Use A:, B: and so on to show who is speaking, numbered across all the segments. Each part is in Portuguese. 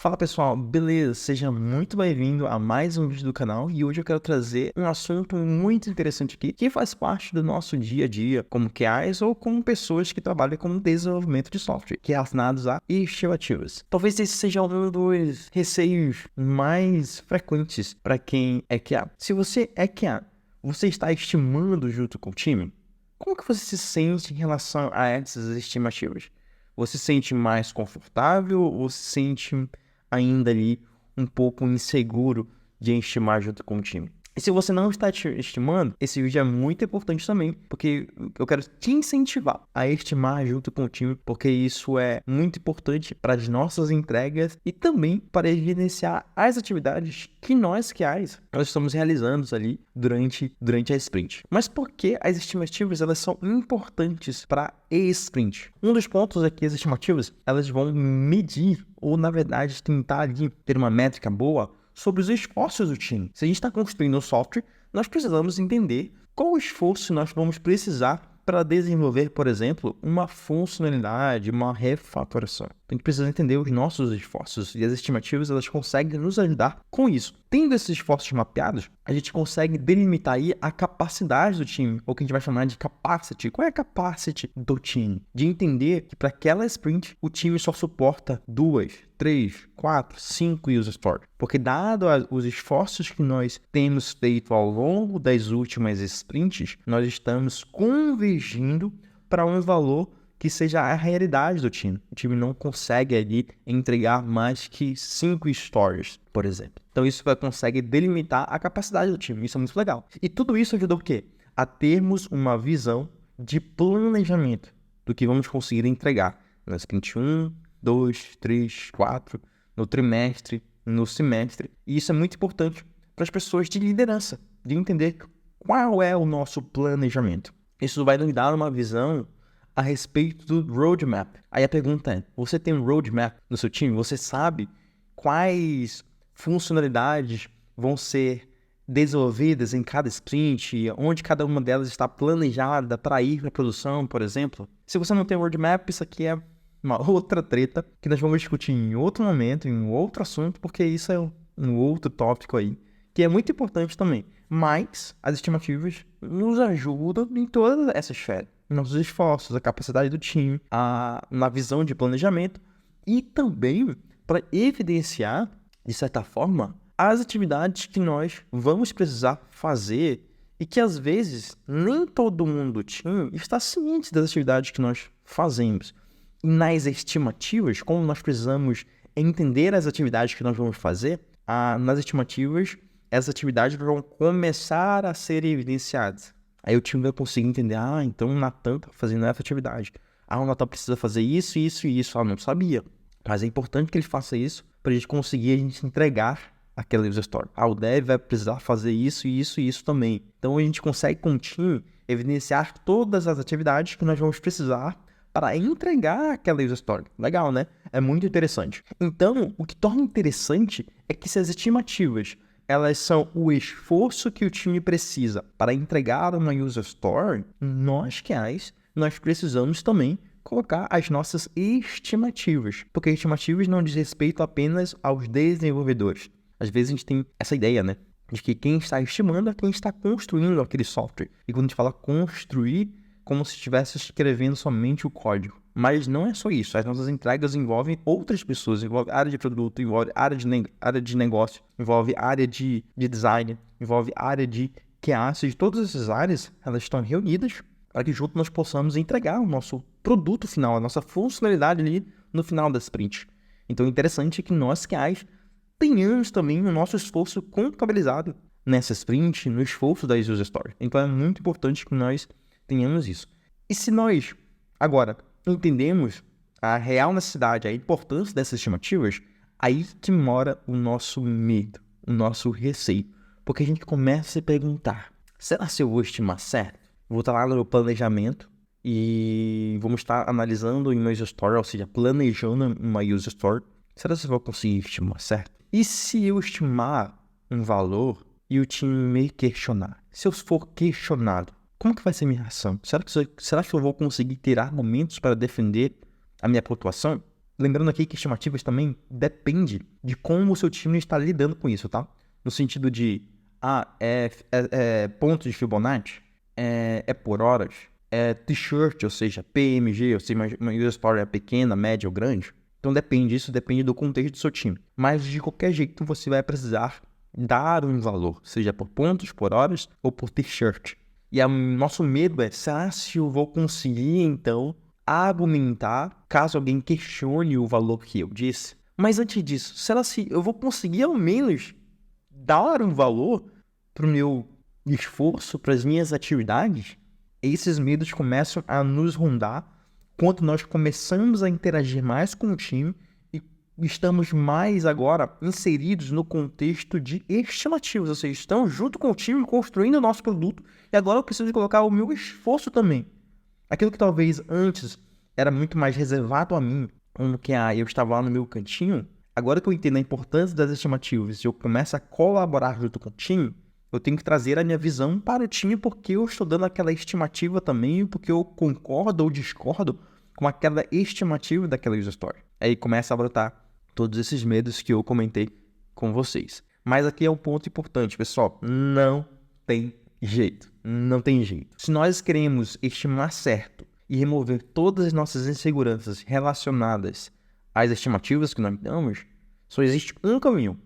A: Fala pessoal, beleza? Seja muito bem-vindo a mais um vídeo do canal e hoje eu quero trazer um assunto muito interessante aqui que faz parte do nosso dia a dia como QAs ou como pessoas que trabalham com desenvolvimento de software, que é relacionados a estimativas. Talvez esse seja um dos receios mais frequentes para quem é QA. Se você é QA, você está estimando junto com o time? Como que você se sente em relação a essas estimativas? Você se sente mais confortável ou se sente ainda ali um pouco inseguro de estimar junto com o time? E se você não está estimando, esse vídeo é muito importante também, porque eu quero te incentivar a estimar junto com o time, porque isso é muito importante para as nossas entregas e também para evidenciar as atividades que nós estamos realizando ali durante a sprint. Mas por que as estimativas elas são importantes para a sprint? Um dos pontos é que as estimativas elas vão medir ou, na verdade, tentar ali ter uma métrica boa sobre os esforços do time. Se a gente está construindo um software, nós precisamos entender qual esforço nós vamos precisar para desenvolver, por exemplo, uma funcionalidade, uma refatoração. Então, a gente precisa entender os nossos esforços e as estimativas elas conseguem nos ajudar com isso. Tendo esses esforços mapeados, a gente consegue delimitar aí a capacidade do time, ou que a gente vai chamar de capacity. Qual é a capacity do time? De entender que para aquela sprint, o time só suporta 2, 3, 4, 5 user stories. Porque dado os esforços que nós temos feito ao longo das últimas sprints, nós estamos convergindo para um valor que seja a realidade do time. O time não consegue ali entregar mais que 5 stories, por exemplo. Então isso consegue delimitar a capacidade do time. Isso é muito legal. E tudo isso ajuda o quê? A termos uma visão de planejamento do que vamos conseguir entregar na sprint 1, 2, 3, 4, no trimestre, no semestre. E isso é muito importante para as pessoas de liderança, de entender qual é o nosso planejamento. Isso vai nos dar uma visão a respeito do roadmap. Aí a pergunta é, você tem um roadmap no seu time? Você sabe quais funcionalidades vão ser desenvolvidas em cada sprint, onde cada uma delas está planejada para ir para a produção, por exemplo? Se você não tem um roadmap, isso aqui é uma outra treta que nós vamos discutir em outro momento, em um outro assunto, porque isso é um outro tópico aí, que é muito importante também. Mas as estimativas nos ajudam em toda essa esfera. Nossos esforços, a capacidade do time, na visão de planejamento e também para evidenciar, de certa forma, as atividades que nós vamos precisar fazer e que às vezes nem todo mundo do time está ciente das atividades que nós fazemos. E nas estimativas, como nós precisamos entender as atividades que nós vamos fazer, nas estimativas, essas atividades vão começar a ser evidenciadas. Aí o time vai conseguir entender, então o Natan está fazendo essa atividade. O Natan precisa fazer isso, isso e isso. Não sabia. Mas é importante que ele faça isso para a gente conseguir entregar aquela user story. O dev vai precisar fazer isso, isso e isso também. Então a gente consegue com o time evidenciar todas as atividades que nós vamos precisar para entregar aquela user story. Legal, né? É muito interessante. Então, o que torna interessante é que se as estimativas elas são o esforço que o time precisa para entregar uma user story, nós precisamos também colocar as nossas estimativas, porque estimativas não diz respeito apenas aos desenvolvedores. Às vezes a gente tem essa ideia, né, de que quem está estimando é quem está construindo aquele software. E quando a gente fala construir, como se estivesse escrevendo somente o código. Mas não é só isso. As nossas entregas envolvem outras pessoas, envolve área de produto, envolve área de negócio, envolve área de design, envolve área de QA. De todas essas áreas, elas estão reunidas para que juntos nós possamos entregar o nosso produto final, a nossa funcionalidade ali no final da sprint. Então é interessante que nós QAs tenhamos também o nosso esforço contabilizado nessa sprint, no esforço da user story. Então é muito importante que nós tenhamos isso. E se nós, agora, entendemos a real necessidade, a importância dessas estimativas, aí que mora o nosso medo, o nosso receio. Porque a gente começa a se perguntar, será que eu vou estimar certo? Vou estar lá no meu planejamento e vamos estar analisando uma user story, ou seja, planejando uma user story. Será que eu vou conseguir estimar certo? E se eu estimar um valor e o time me questionar? Se eu for questionado, como que vai ser minha reação? Será que eu vou conseguir ter argumentos para defender a minha pontuação? lembrando aqui que estimativas também depende de como o seu time está lidando com isso, tá? No sentido de, pontos de Fibonacci, é por horas, é t-shirt, ou seja, PMG, ou seja, uma user story é pequena, média ou grande. Então isso depende do contexto do seu time. Mas de qualquer jeito você vai precisar dar um valor, seja por pontos, por horas ou por t-shirt. E o nosso medo é, será se eu vou conseguir então argumentar caso alguém questione o valor que eu disse? Mas antes disso, será se eu vou conseguir ao menos dar um valor para o meu esforço, para as minhas atividades? Esses medos começam a nos rondar quando nós começamos a interagir mais com o time e estamos mais agora inseridos no contexto de estimativas, ou seja, estamos junto com o time construindo o nosso produto e agora eu preciso colocar o meu esforço também. Aquilo que talvez antes era muito mais reservado a mim, como que eu estava lá no meu cantinho, agora que eu entendo a importância das estimativas e eu começo a colaborar junto com o time, eu tenho que trazer a minha visão para o time porque eu estou dando aquela estimativa também, porque eu concordo ou discordo com aquela estimativa daquela user story. Aí começa a brotar todos esses medos que eu comentei com vocês. Mas aqui é um ponto importante, pessoal. Não tem jeito. Não tem jeito. Se nós queremos estimar certo e remover todas as nossas inseguranças relacionadas às estimativas que nós damos, só existe um caminho.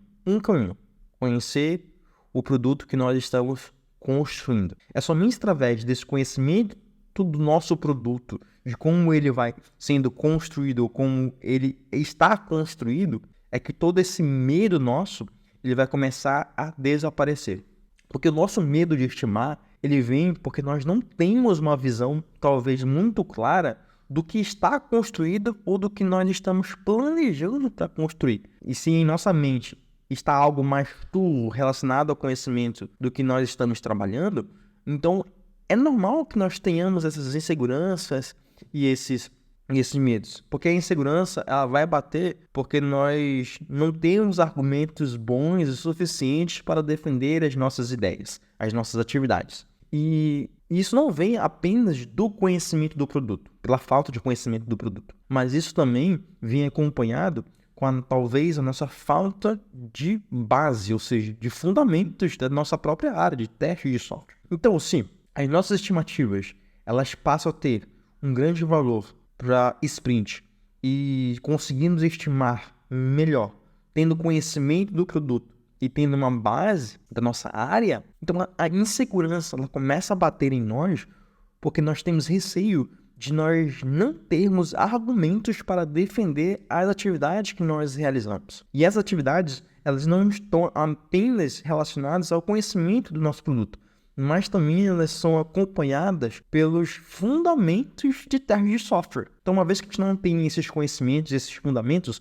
A: Conhecer o produto que nós estamos construindo. É somente através desse conhecimento do nosso produto, de como ele vai sendo construído ou como ele está construído, é que todo esse medo nosso ele vai começar a desaparecer. Porque o nosso medo de estimar, ele vem porque nós não temos uma visão talvez muito clara do que está construído ou do que nós estamos planejando para construir. E se em nossa mente está algo mais tudo relacionado ao conhecimento do que nós estamos trabalhando, então é normal que nós tenhamos essas inseguranças e esses medos. Porque a insegurança ela vai bater porque nós não temos argumentos bons o suficientes para defender as nossas ideias, as nossas atividades. E isso não vem apenas do conhecimento do produto, pela falta de conhecimento do produto, mas isso também vem acompanhado com talvez a nossa falta de base, ou seja, de fundamentos da nossa própria área de teste de software. Então, sim, as nossas estimativas, elas passam a ter um grande valor para sprint e conseguimos estimar melhor, tendo conhecimento do produto e tendo uma base da nossa área, então a insegurança ela começa a bater em nós porque nós temos receio de nós não termos argumentos para defender as atividades que nós realizamos. E essas atividades, elas não estão apenas relacionadas ao conhecimento do nosso produto, mas também elas são acompanhadas pelos fundamentos de teste de software. Então, uma vez que a gente não tem esses conhecimentos, esses fundamentos,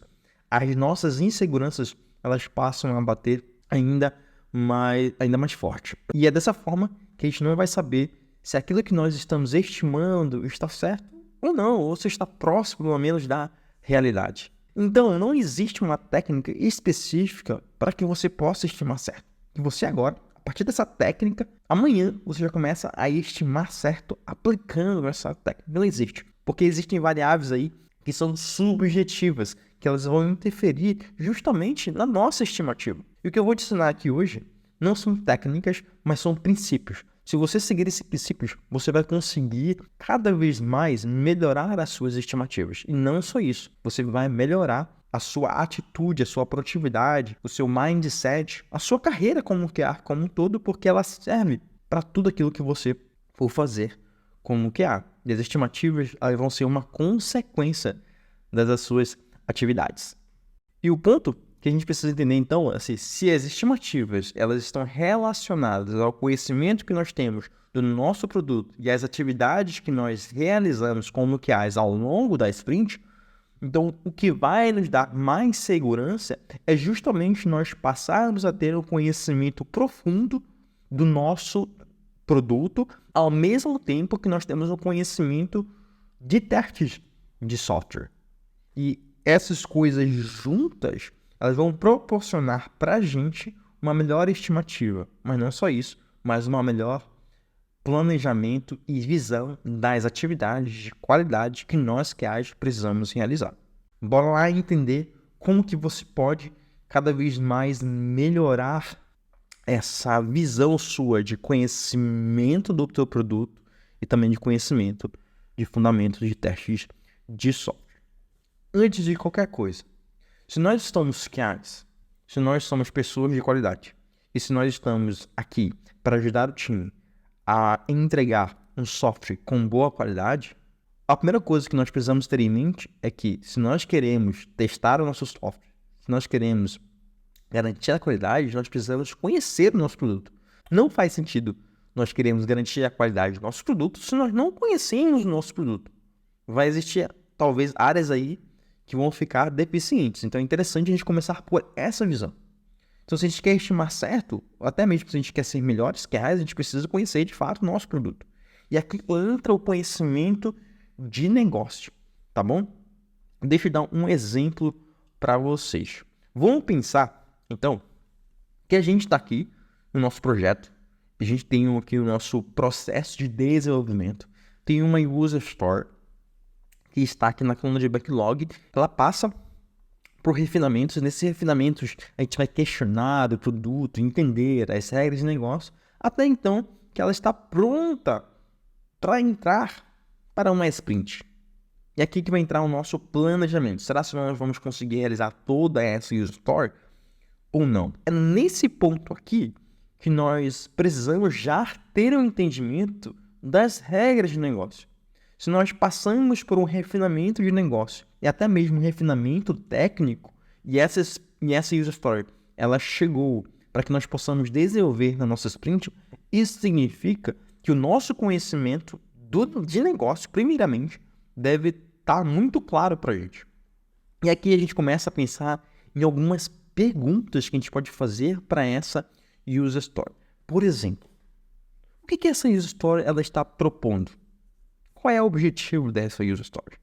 A: as nossas inseguranças, elas passam a bater ainda mais forte. E é dessa forma que a gente não vai saber se aquilo que nós estamos estimando está certo ou não, ou se está próximo, pelo menos, da realidade. Então, não existe uma técnica específica para que você possa estimar certo. E você agora, a partir dessa técnica, amanhã você já começa a estimar certo aplicando essa técnica. Não existe, porque existem variáveis aí que são subjetivas, que elas vão interferir justamente na nossa estimativa. E o que eu vou te ensinar aqui hoje não são técnicas, mas são princípios. Se você seguir esses princípios, você vai conseguir cada vez mais melhorar as suas estimativas. E não só isso, você vai melhorar a sua atitude, a sua produtividade, o seu mindset, a sua carreira como um todo, porque ela serve para tudo aquilo que você for fazer como QA. E as estimativas elas vão ser uma consequência das suas atividades. E o ponto que a gente precisa entender, então, assim, se as estimativas elas estão relacionadas ao conhecimento que nós temos do nosso produto e às atividades que nós realizamos como QAs ao longo da sprint, então o que vai nos dar mais segurança é justamente nós passarmos a ter um conhecimento profundo do nosso produto, ao mesmo tempo que nós temos um conhecimento de testes de software. E essas coisas juntas elas vão proporcionar para a gente uma melhor estimativa. Mas não só isso, mas uma melhor planejamento e visão das atividades de qualidade que nós QAs precisamos realizar. Bora lá entender como que você pode cada vez mais melhorar essa visão sua de conhecimento do teu produto e também de conhecimento de fundamentos de testes de software. Antes de qualquer coisa, se nós estamos QAs, se nós somos pessoas de qualidade e se nós estamos aqui para ajudar o time a entregar um software com boa qualidade, a primeira coisa que nós precisamos ter em mente é que se nós queremos testar o nosso software, se nós queremos garantir a qualidade, nós precisamos conhecer o nosso produto. Não faz sentido nós queremos garantir a qualidade do nosso produto se nós não conhecemos o nosso produto. Vai existir, talvez, áreas aí que vão ficar deficientes. Então é interessante a gente começar por essa visão. Então se a gente quer estimar certo, ou até mesmo se a gente quer ser melhores que a gente precisa conhecer de fato o nosso produto. E aqui entra o conhecimento de negócio, tá bom? Deixa eu dar um exemplo para vocês. Vamos pensar, então, que a gente está aqui no nosso projeto, a gente tem aqui o nosso processo de desenvolvimento, tem uma user store que está aqui na coluna de backlog, ela passa por refinamentos, nesses refinamentos a gente vai questionar o produto, entender as regras de negócio, até então que ela está pronta para entrar para uma sprint. E aqui que vai entrar o nosso planejamento. Será que nós vamos conseguir realizar toda essa user story ou não? É nesse ponto aqui que nós precisamos já ter um entendimento das regras de negócio. Se nós passamos por um refinamento de negócio e até mesmo um refinamento técnico e essa user story ela chegou para que nós possamos desenvolver na nossa sprint, isso significa que o nosso conhecimento de negócio, primeiramente, deve estar muito claro para a gente. E aqui a gente começa a pensar em algumas perguntas que a gente pode fazer para essa user story. Por exemplo, o que essa user story ela está propondo? Qual é o objetivo dessa user story?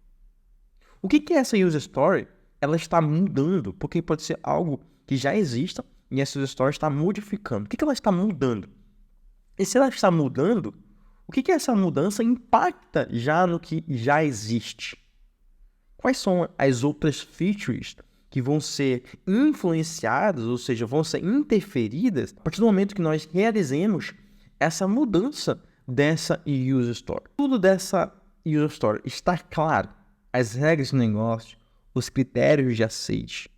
A: O que essa user story ela está mudando? Porque pode ser algo que já exista e essa user story está modificando. O que ela está mudando? E se ela está mudando, o que essa mudança impacta já no que já existe? Quais são as outras features que vão ser influenciadas, ou seja, vão ser interferidas a partir do momento que nós realizemos essa mudança dessa user story? Tudo dessa user story está claro? As regras do negócio, os critérios de aceite.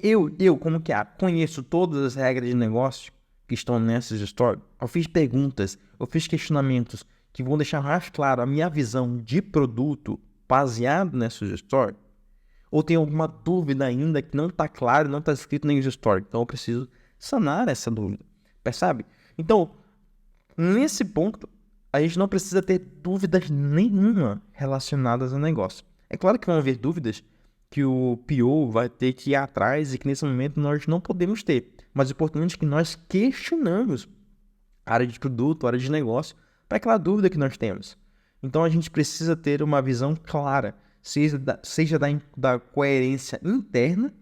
A: Eu como que conheço todas as regras de negócio que estão nessa user story. Eu fiz perguntas, eu fiz questionamentos que vão deixar mais claro a minha visão de produto baseado nessa user story. Ou tem alguma dúvida ainda que não está claro, não está escrito na user story. Então eu preciso sanar essa dúvida. Percebe? Então, nesse ponto, a gente não precisa ter dúvidas nenhuma relacionadas ao negócio. É claro que vão haver dúvidas que o PO vai ter que ir atrás e que nesse momento nós não podemos ter. Mas o importante é que nós questionamos a área de produto, a área de negócio, para aquela dúvida que nós temos. Então a gente precisa ter uma visão clara, seja da coerência interna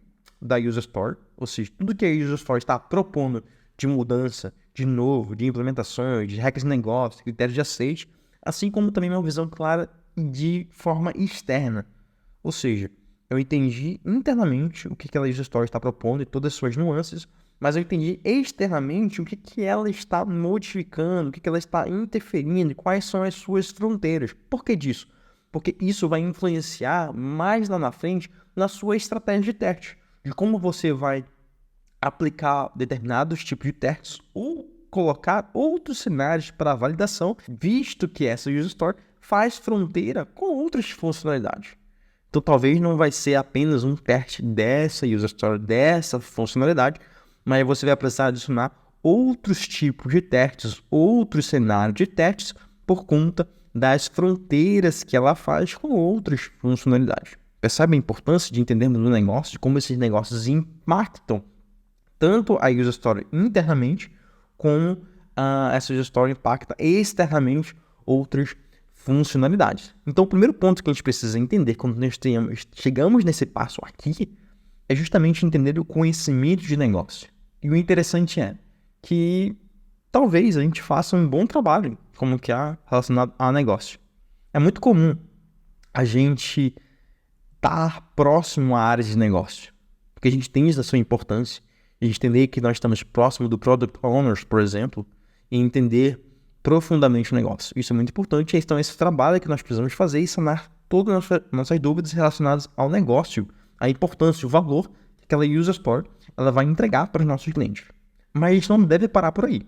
A: da user story, ou seja, tudo que a user story está propondo de mudança, de novo, de implementações, de regras de negócio, critérios de aceite, assim como também uma visão clara de forma externa. Ou seja, eu entendi internamente o que aquela user story está propondo e todas as suas nuances, mas eu entendi externamente o que ela está modificando, o que ela está interferindo, quais são as suas fronteiras. Por que disso? Porque isso vai influenciar mais lá na frente na sua estratégia de teste, de como você vai aplicar determinados tipos de testes ou colocar outros cenários para validação, visto que essa user story faz fronteira com outras funcionalidades. Então, talvez não vai ser apenas um teste dessa user story, dessa funcionalidade, mas você vai precisar adicionar outros tipos de testes, outros cenários de testes, por conta das fronteiras que ela faz com outras funcionalidades. Percebe a importância de entendermos o negócio, de como esses negócios impactam tanto a user story internamente, como essa user story impacta externamente outras funcionalidades. Então, o primeiro ponto que a gente precisa entender quando nós chegamos nesse passo aqui é justamente entender o conhecimento de negócio. E o interessante é que talvez a gente faça um bom trabalho como que relacionado a negócio. É muito comum a gente estar próximo à área de negócio. Porque a gente tem a sua importância, a gente entender que nós estamos próximo do Product Owners, por exemplo, e entender profundamente o negócio. Isso é muito importante. Então, esse trabalho que nós precisamos fazer e sanar todas as nossas dúvidas relacionadas ao negócio, a importância, o valor que aquela User Story ela vai entregar para os nossos clientes. Mas a gente não deve parar por aí.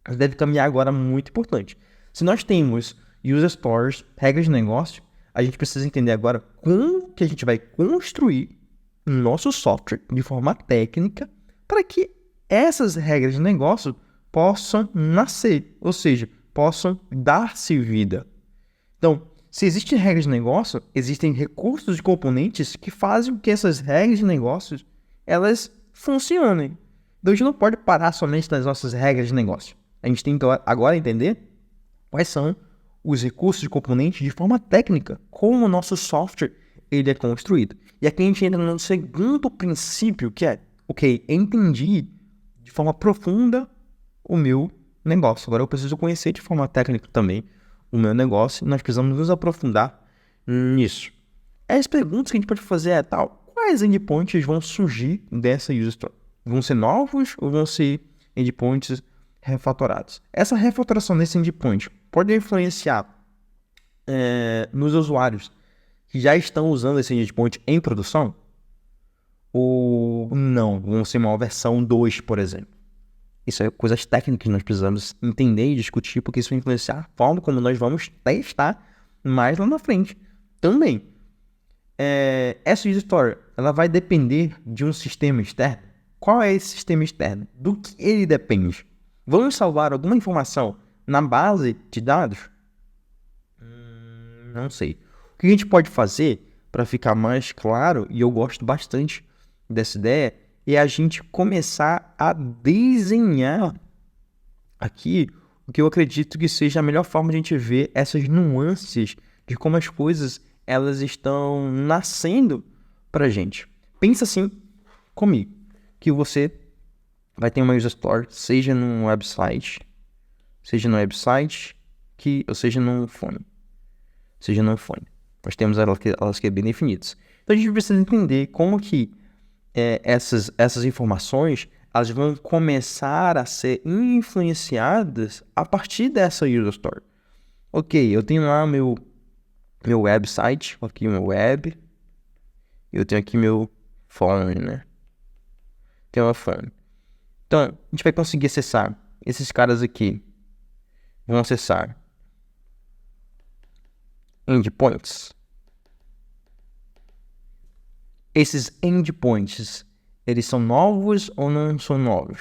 A: A gente deve caminhar agora muito importante. Se nós temos User Stories, regras de negócio, a gente precisa entender agora como que a gente vai construir nosso software de forma técnica para que essas regras de negócio possam nascer, ou seja, possam dar-se vida. Então, se existem regras de negócio, existem recursos e componentes que fazem com que essas regras de negócios elas funcionem. Então, a gente não pode parar somente nas nossas regras de negócio. A gente tem que agora entender quais são os recursos e componentes de forma técnica, como o nosso software ele é construído. E aqui a gente entra no segundo princípio, que é, ok, entendi de forma profunda o meu negócio. Agora eu preciso conhecer de forma técnica também o meu negócio e nós precisamos nos aprofundar nisso. As perguntas que a gente pode fazer é quais endpoints vão surgir dessa user story? Vão ser novos ou vão ser endpoints refatorados? Essa refatoração desse endpoint pode influenciar nos usuários que já estão usando esse endpoint em produção? Ou não? Vão ser uma versão 2, por exemplo. Isso é coisas técnicas que nós precisamos entender e discutir, porque isso vai influenciar a forma como nós vamos testar mais lá na frente. Também, essa user story, ela vai depender de um sistema externo. Qual é esse sistema externo? Do que ele depende? Vamos salvar alguma informação na base de dados? Não sei. O que a gente pode fazer para ficar mais claro, e eu gosto bastante dessa ideia, é a gente começar a desenhar aqui o que eu acredito que seja a melhor forma de a gente ver essas nuances de como as coisas elas estão nascendo para a gente. Pensa assim comigo, que você vai ter uma user story, seja num website, ou seja num fone. Nós temos elas que é bem definidas. Então a gente precisa entender como que essas informações elas vão começar a ser influenciadas a partir dessa user story. Ok, eu tenho lá meu website, aqui meu web, eu tenho aqui meu phone, né? Tem uma phone. Então, a gente vai conseguir acessar esses caras aqui. Vão acessar endpoints. Esses endpoints, eles são novos ou não são novos?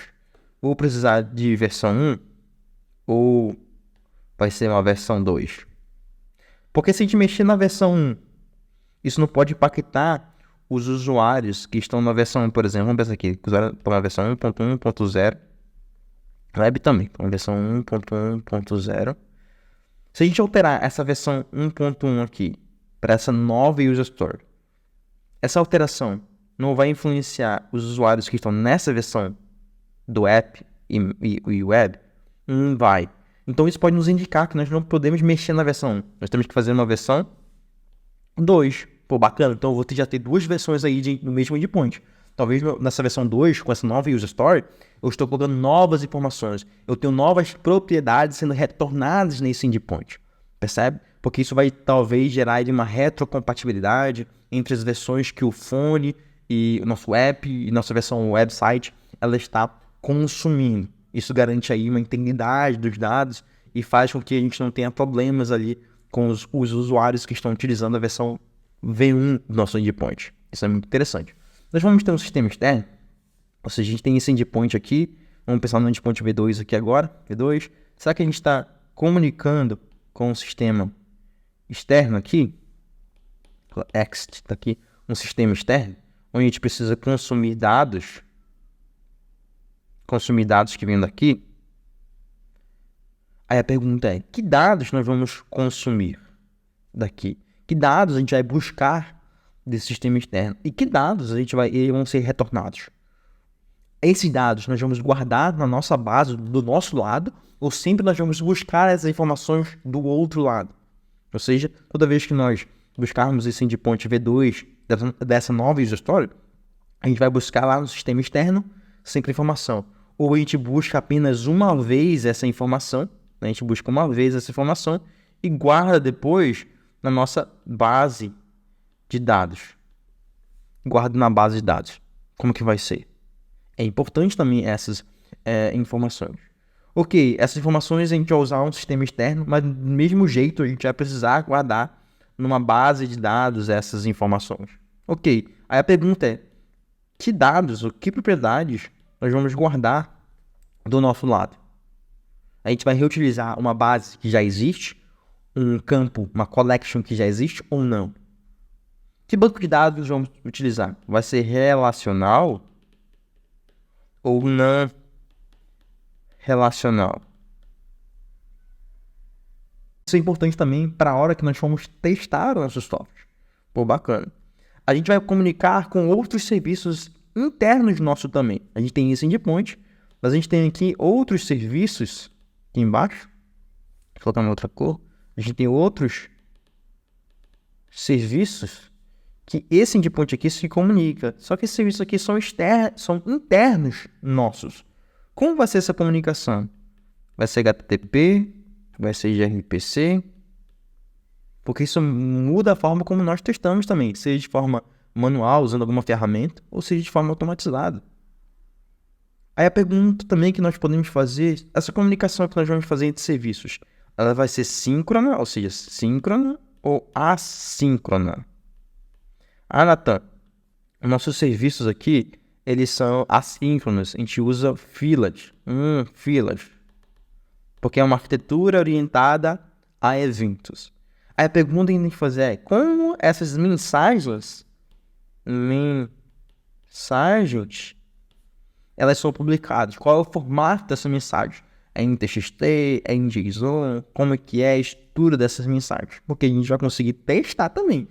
A: Vou precisar de versão 1 ou vai ser uma versão 2? Porque se a gente mexer na versão 1, isso não pode impactar os usuários que estão na versão 1, por exemplo. Vamos pensar aqui, para a versão 1.1.0. Web também, para a versão 1.1.0. Se a gente alterar essa versão 1.1 aqui para essa nova user story, essa alteração não vai influenciar os usuários que estão nessa versão do app e web? Não vai. Então isso pode nos indicar que nós não podemos mexer na versão 1. Nós temos que fazer uma versão 2. Pô, bacana. Então eu vou já ter duas versões aí no mesmo endpoint. Talvez nessa versão 2, com essa nova user story, eu estou colocando novas informações. Eu tenho novas propriedades sendo retornadas nesse endpoint. Percebe? Porque isso vai talvez gerar uma retrocompatibilidade entre as versões que o phone e o nosso app e nossa versão website ela está consumindo. Isso garante aí uma integridade dos dados e faz com que a gente não tenha problemas ali com os usuários que estão utilizando a versão V1 do nosso endpoint. Isso é muito interessante. Nós vamos ter um sistema externo, ou seja, a gente tem esse endpoint aqui, vamos pensar no endpoint V2 aqui agora, V2. Será que a gente está comunicando com o sistema externo aqui? Ext está aqui, um sistema externo, onde a gente precisa consumir dados que vêm daqui. Aí a pergunta é, que dados nós vamos consumir daqui? Que dados a gente vai buscar desse sistema externo? E que dados vão ser retornados? Esses dados nós vamos guardar na nossa base, do nosso lado, ou sempre nós vamos buscar essas informações do outro lado? Ou seja, toda vez que nós buscarmos esse endpoint V2 dessa nova user story, a gente vai buscar lá no sistema externo sempre informação. Ou a gente busca apenas uma vez essa informação, né? A gente busca uma vez essa informação e guarda depois na nossa base de dados. Guarda na base de dados. Como que vai ser? É importante também essas informações. Ok, essas informações a gente vai usar um sistema externo, mas do mesmo jeito a gente vai precisar guardar numa base de dados essas informações. Ok, aí a pergunta é, que dados ou que propriedades nós vamos guardar do nosso lado? A gente vai reutilizar uma base que já existe, um campo, uma collection que já existe ou não? Que banco de dados vamos utilizar? Vai ser relacional ou não relacional? Isso é importante também para a hora que nós formos testar o nosso software. Pô, bacana. A gente vai comunicar com outros serviços internos nosso também. A gente tem esse endpoint, mas a gente tem aqui outros serviços aqui embaixo. Vou colocar uma outra cor. A gente tem outros serviços que esse endpoint aqui se comunica. Só que esses serviços aqui são internos nossos. Como vai ser essa comunicação? Vai ser HTTP? Vai ser gRPC? Porque isso muda a forma como nós testamos também. Seja de forma manual, usando alguma ferramenta, ou seja de forma automatizada. Aí a pergunta também que nós podemos fazer, essa comunicação que nós vamos fazer entre serviços, ela vai ser síncrona, ou seja, síncrona ou assíncrona? Ah, Nathan, nossos serviços aqui, eles são assíncronos. A gente usa filas. Filas. Porque é uma arquitetura orientada a eventos. Aí a pergunta que a gente tem que fazer é, como essas mensagens, elas são publicadas? Qual é o formato dessa mensagem? É em TXT? É em JSON? Como é que é a estrutura dessas mensagens? Porque a gente vai conseguir testar também.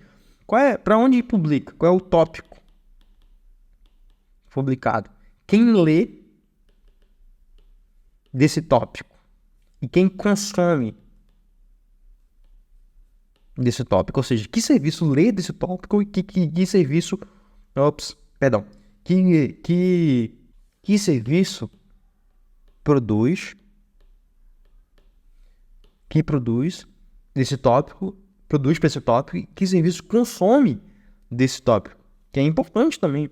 A: Para onde publica? Qual é o tópico publicado? Quem lê desse tópico? E quem consome desse tópico? Ou seja, que serviço lê desse tópico e que serviço... Que serviço produz desse tópico, produz para esse tópico e que serviço consome desse tópico. Que é importante também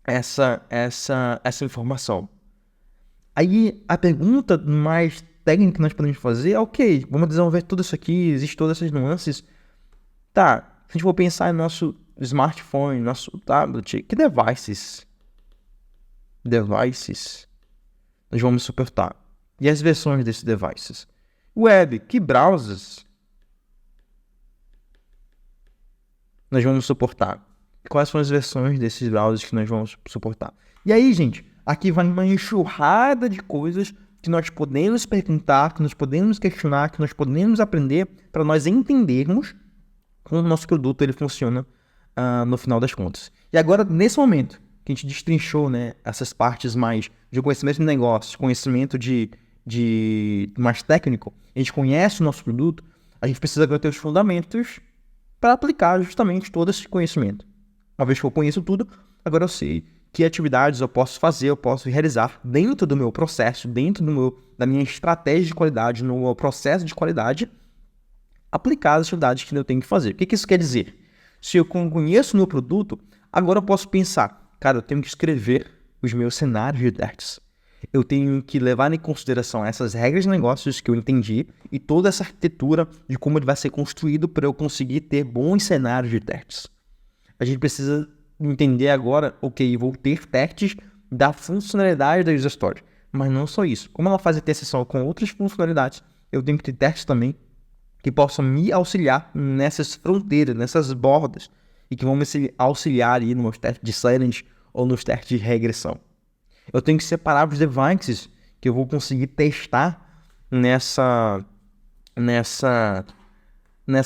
A: essa informação. Aí a pergunta mais técnica que nós podemos fazer é, ok, vamos desenvolver tudo isso aqui, existem todas essas nuances. Tá, se a gente for pensar no nosso smartphone, nosso tablet, que devices nós vamos suportar? E as versões desses devices? Web, que browsers nós vamos suportar? Quais são as versões desses browsers que nós vamos suportar? E aí, gente, aqui vai uma enxurrada de coisas que nós podemos perguntar, que nós podemos questionar, que nós podemos aprender para nós entendermos como o nosso produto ele funciona no final das contas. E agora, nesse momento que a gente destrinchou, né, essas partes mais de conhecimento de negócios, conhecimento de mais técnico, a gente conhece o nosso produto, a gente precisa agora ter os fundamentos para aplicar justamente todo esse conhecimento. Uma vez que eu conheço tudo, agora eu sei que atividades eu posso fazer, eu posso realizar dentro do meu processo, dentro da minha estratégia de qualidade, no meu processo de qualidade, aplicar as atividades que eu tenho que fazer. O que isso quer dizer? Se eu conheço o meu produto, agora eu posso pensar, cara, eu tenho que escrever os meus cenários de testes. Eu tenho que levar em consideração essas regras de negócios que eu entendi e toda essa arquitetura de como ele vai ser construído para eu conseguir ter bons cenários de testes. A gente precisa entender agora, ok, vou ter testes da funcionalidade da user story, mas não só isso. Como ela faz a interseção com outras funcionalidades, eu tenho que ter testes também que possam me auxiliar nessas fronteiras, nessas bordas, e que vão me auxiliar aí nos meus testes de silent ou nos testes de regressão. Eu tenho que separar os devices que eu vou conseguir testar nessa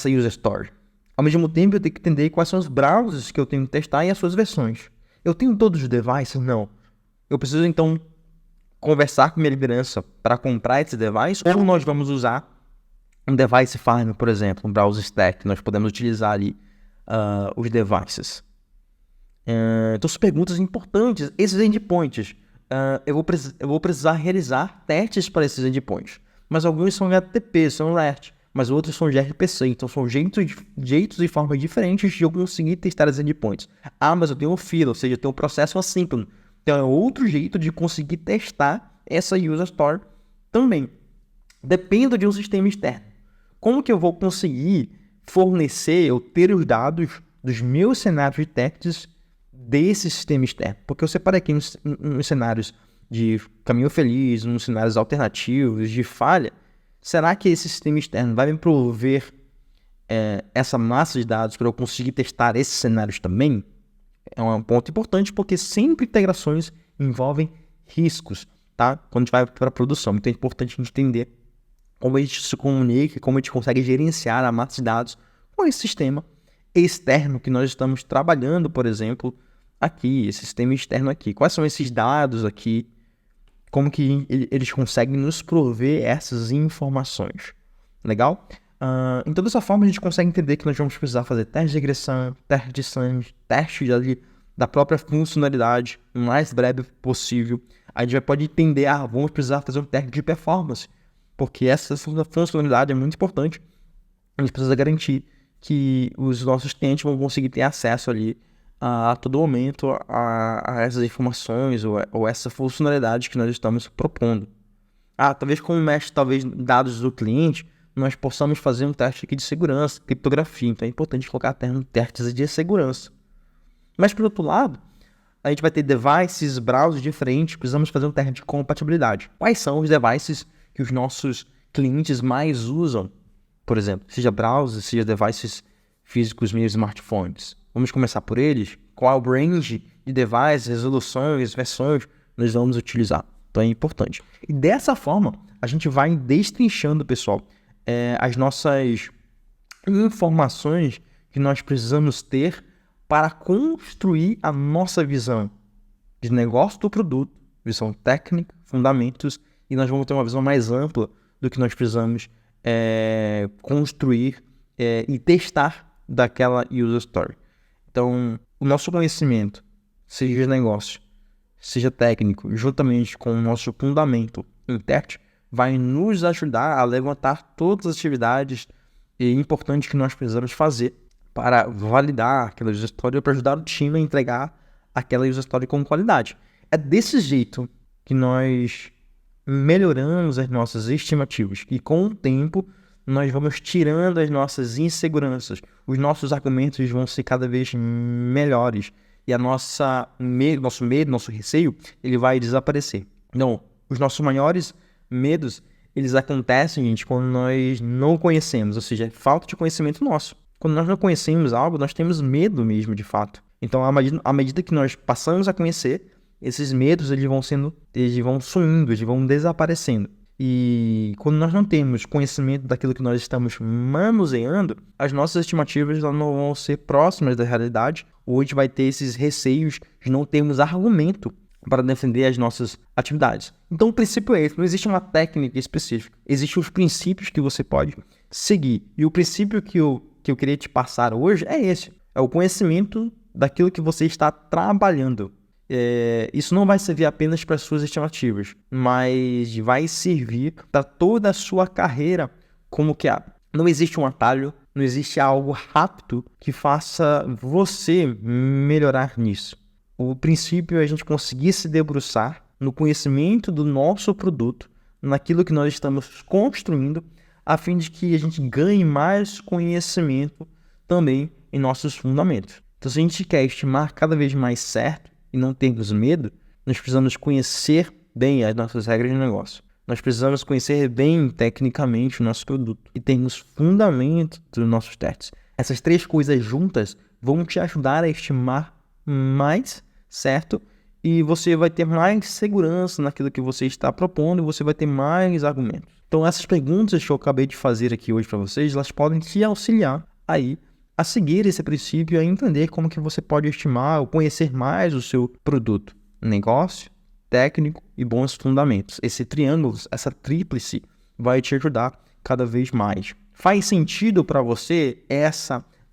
A: user story. Ao mesmo tempo, eu tenho que entender quais são os browsers que eu tenho que testar e as suas versões. Eu tenho todos os devices? Não. Eu preciso, então, conversar com minha liderança para comprar esse device, ou nós vamos usar um device farm, por exemplo, um browser stack, nós podemos utilizar ali os devices. Então, são perguntas importantes. Esses endpoints, eu vou precisar realizar testes para esses endpoints. Mas alguns são HTTP, são REST, mas outros são gRPC. Então, são jeitos e formas diferentes de eu conseguir testar esses endpoints. Mas eu tenho um fila, ou seja, eu tenho um processo assíncrono. Então, é outro jeito de conseguir testar essa user story também. Depende de um sistema externo. Como que eu vou conseguir fornecer ou ter os dados dos meus cenários de testes desse sistema externo? Porque eu separei aqui nos cenários de caminho feliz, nos cenários alternativos, de falha. Será que esse sistema externo vai me prover essa massa de dados para eu conseguir testar esses cenários também? É um ponto importante, porque sempre integrações envolvem riscos, tá? Quando a gente vai para a produção. Então é importante a gente entender como a gente se comunica, como a gente consegue gerenciar a massa de dados com esse sistema externo que nós estamos trabalhando, por exemplo, aqui, esse sistema externo aqui. Quais são esses dados aqui? Como que eles conseguem nos prover essas informações? Legal? Então, dessa forma, a gente consegue entender que nós vamos precisar fazer teste de regressão, teste de SAM, teste da própria funcionalidade, o mais breve possível. A gente pode entender, vamos precisar fazer um teste de performance, porque essa funcionalidade é muito importante. A gente precisa garantir que os nossos clientes vão conseguir ter acesso ali a todo momento a essas informações ou essa funcionalidade que nós estamos propondo. Talvez como mexe dados do cliente, nós possamos fazer um teste aqui de segurança, criptografia. Então é importante colocar testes de segurança. Mas, por outro lado, a gente vai ter devices, browsers diferentes, precisamos fazer um teste de compatibilidade. Quais são os devices que os nossos clientes mais usam? Por exemplo, seja browsers, seja devices físicos, meus smartphones. Vamos começar por eles? Qual é o range de devices, resoluções, versões nós vamos utilizar? Então é importante. E dessa forma, a gente vai destrinchando, pessoal, as nossas informações que nós precisamos ter para construir a nossa visão de negócio do produto, visão técnica, fundamentos, e nós vamos ter uma visão mais ampla do que nós precisamos construir e testar daquela user story. Então, o nosso conhecimento, seja de negócio, seja técnico, juntamente com o nosso fundamento em teste, vai nos ajudar a levantar todas as atividades importantes que nós precisamos fazer para validar aquela user story, para ajudar o time a entregar aquela user story com qualidade. É desse jeito que nós melhoramos as nossas estimativas e com o tempo nós vamos tirando as nossas inseguranças, os nossos argumentos vão ser cada vez melhores e nosso medo, nosso receio, ele vai desaparecer. Então, os nossos maiores medos, eles acontecem, gente, quando nós não conhecemos, ou seja, é falta de conhecimento nosso. Quando nós não conhecemos algo, nós temos medo mesmo, de fato. Então, à medida que nós passamos a conhecer, esses medos eles vão sumindo, eles vão desaparecendo. E quando nós não temos conhecimento daquilo que nós estamos manuseando, as nossas estimativas não vão ser próximas da realidade, ou a gente vai ter esses receios de não termos argumento para defender as nossas atividades. Então o princípio é esse, não existe uma técnica específica, existem os princípios que você pode seguir. E o princípio que eu queria te passar hoje é esse, é o conhecimento daquilo que você está trabalhando. Isso não vai servir apenas para as suas estimativas, mas vai servir para toda a sua carreira como que não existe um atalho, não existe algo rápido que faça você melhorar nisso. O princípio é a gente conseguir se debruçar no conhecimento do nosso produto, naquilo que nós estamos construindo, a fim de que a gente ganhe mais conhecimento também em nossos fundamentos. Então, se a gente quer estimar cada vez mais certo, e não termos medo, nós precisamos conhecer bem as nossas regras de negócio. Nós precisamos conhecer bem tecnicamente o nosso produto e termos fundamento dos nossos testes. Essas três coisas juntas vão te ajudar a estimar mais certo e você vai ter mais segurança naquilo que você está propondo e você vai ter mais argumentos. Então essas perguntas que eu acabei de fazer aqui hoje para vocês, elas podem te auxiliar aí a seguir esse princípio e a entender como que você pode estimar ou conhecer mais o seu produto, negócio, técnico e bons fundamentos. Esse triângulo, essa tríplice vai te ajudar cada vez mais. Faz sentido para você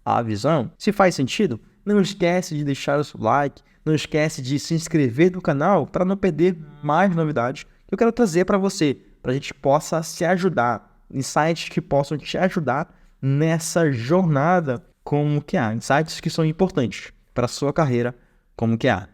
A: a visão? Se faz sentido, Não esquece de deixar o seu like, não esquece de se inscrever no canal para não perder mais novidades que eu quero trazer para você, para a gente possa se ajudar, insights que possam te ajudar nessa jornada como QA, insights que são importantes para a sua carreira como QA.